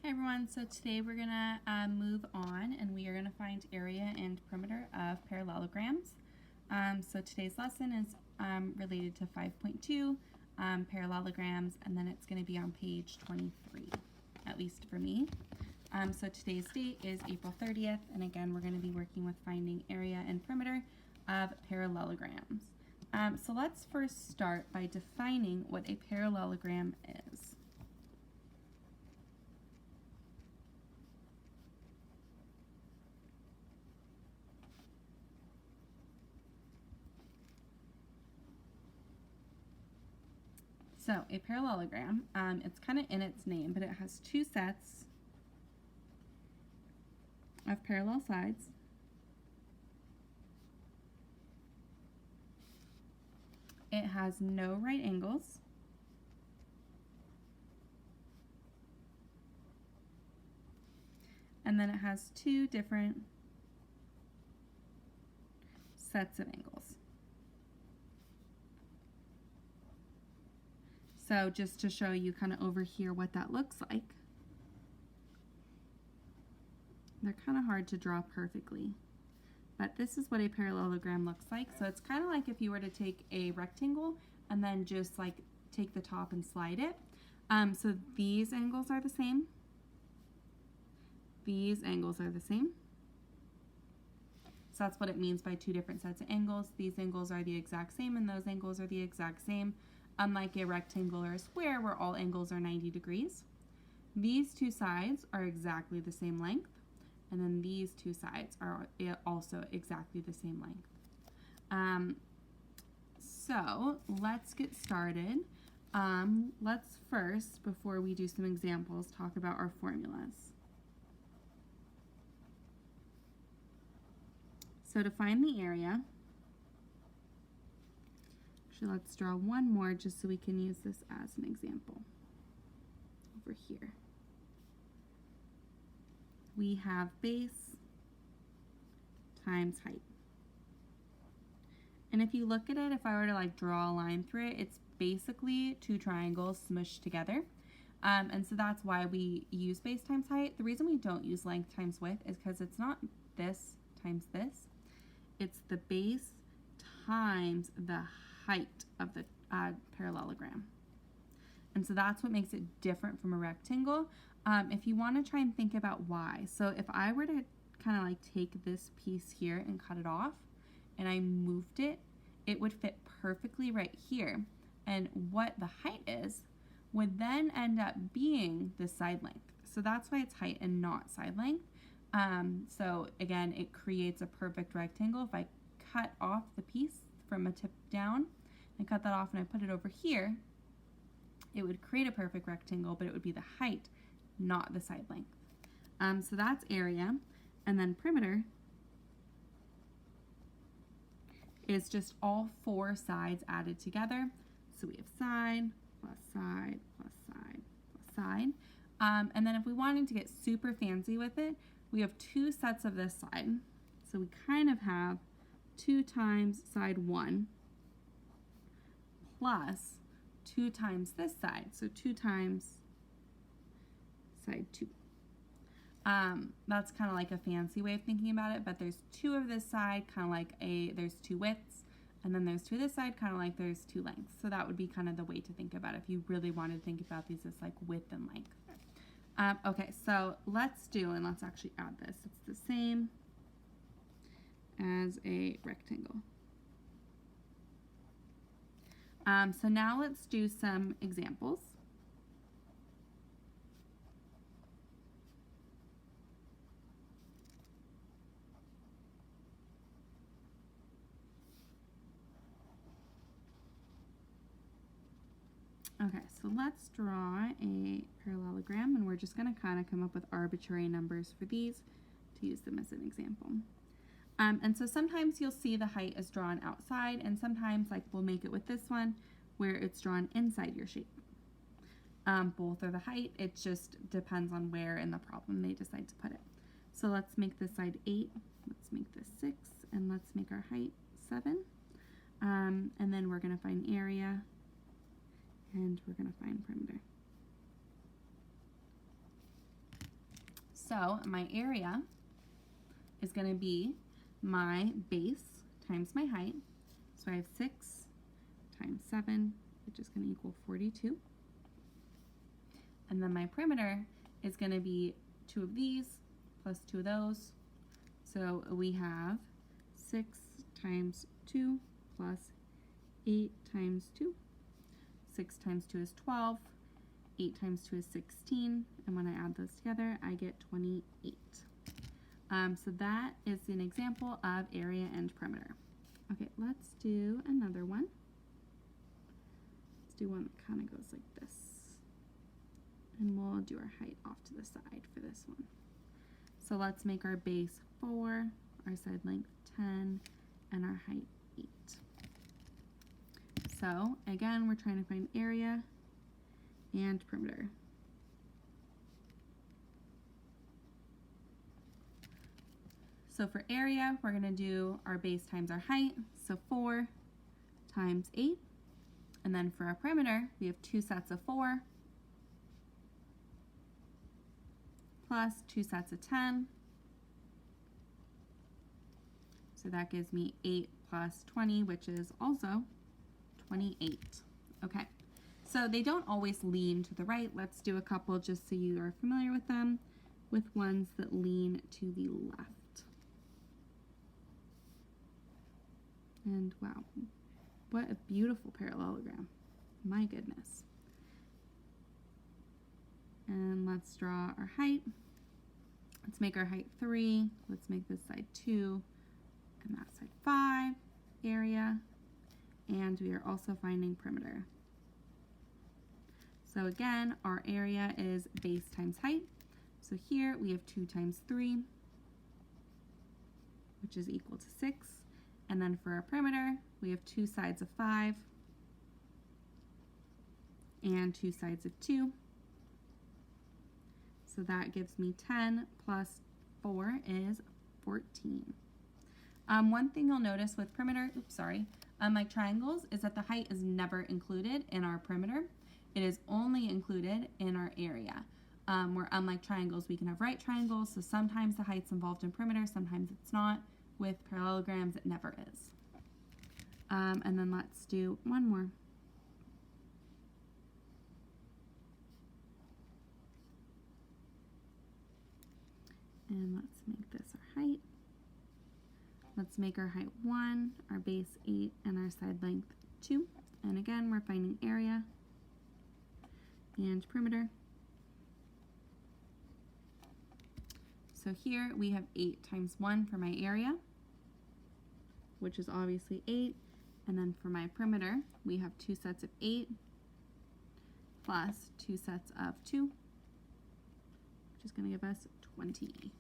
Hi everyone, so today we're going to move on and we are going to find area and perimeter of parallelograms. So today's lesson is related to 5.2 parallelograms, and then it's going to be on page 23, at least for me. So today's date is April 30th, and again we're going to be working with finding area and perimeter of parallelograms. So let's first start by defining what a parallelogram is. So a parallelogram, it's kind of in its name, but it has two sets of parallel sides. It has no right angles. And then it has two different sets of angles. So just to show you kind of over here what that looks like. They're kind of hard to draw perfectly, but this is what a parallelogram looks like. So it's kind of like if you were to take a rectangle and then just like take the top and slide it. So these angles are the same. These angles are the same. So that's what it means by two different sets of angles. These angles are the exact same and those angles are the exact same. Unlike a rectangle or a square where all angles are 90 degrees. These two sides are exactly the same length, and then these two sides are also exactly the same length. So let's get started. Let's first, before we do some examples, talk about our formulas. So to find the area, let's draw one more just so we can use this as an example. Over here, we have base times height. And if you look at it, if I were to like draw a line through it, it's basically two triangles smushed together. And so that's why we use base times height. The reason we don't use length times width is because it's not this times this. It's the base times the height of the parallelogram. And so that's what makes it different from a rectangle. If you want to try and think about why, so if I were to kind of like take this piece here and cut it off and I moved it, it would fit perfectly right here. And what the height is would then end up being the side length. So that's why it's height and not side length. So again, it creates a perfect rectangle. If I cut off the piece from a tip down and cut that off and I put it over here, it would create a perfect rectangle, but it would be the height, not the side length. So that's area. And then perimeter is just all four sides added together. So we have side, plus side, plus side, plus side. And then if we wanted to get super fancy with it, we have two sets of this side. So we kind of have 2 times side 1 plus 2 times this side, so 2 times side 2. That's kind of like a fancy way of thinking about it, but there's 2 of this side, kind of like there's 2 widths, and then there's 2 of this side, kind of like there's 2 lengths. So that would be kind of the way to think about it if you really wanted to think about these as like width and length. Okay, so let's actually add this. It's the same as a rectangle. So now let's do some examples. Okay, so let's draw a parallelogram, and we're just going to kind of come up with arbitrary numbers for these to use them as an example. And so sometimes you'll see the height is drawn outside, and sometimes like we'll make it with this one where it's drawn inside your shape. Both are the height, it just depends on where in the problem they decide to put it. So let's make this side 8, let's make this 6, and let's make our height 7. And then we're going to find area, and we're going to find perimeter. So my area is going to be my base times my height. So I have 6 times 7, which is going to equal 42. And then my perimeter is going to be 2 of these plus 2 of those. So we have 6 times 2 plus 8 times 2. 6 times 2 is 12. 8 times 2 is 16. And when I add those together, I get 28. So that is an example of area and perimeter. Okay, let's do another one. Let's do one that kind of goes like this. And we'll do our height off to the side for this one. So let's make our base 4, our side length 10, and our height 8. So again, we're trying to find area and perimeter. So for area, we're going to do our base times our height, so 4 times 8. And then for our perimeter, we have 2 sets of 4 plus 2 sets of 10. So that gives me 8 plus 20, which is also 28. Okay, so they don't always lean to the right. Let's do a couple just so you are familiar with them, with ones that lean to the left. And wow, what a beautiful parallelogram. My goodness. And let's draw our height. Let's make our height 3. Let's make this side 2 and that side 5. Area. And we are also finding perimeter. So again, our area is base times height. So here we have 2 times 3, which is equal to 6. And then for our perimeter, we have 2 sides of 5 and 2 sides of 2. So that gives me 10 plus 4 is 14. One thing you'll notice with perimeter, like triangles, is that the height is never included in our perimeter. It is only included in our area. Where unlike triangles, we can have right triangles, so sometimes the height's involved in perimeter, sometimes it's not. With parallelograms, it never is. And then let's do one more. And let's make this our height. Let's make our height 1, our base 8, and our side length 2. And again, we're finding area and perimeter. So here we have 8 times 1 for my area, which is obviously 8. And then for my perimeter, we have 2 sets of 8 plus 2 sets of 2, which is going to give us 20.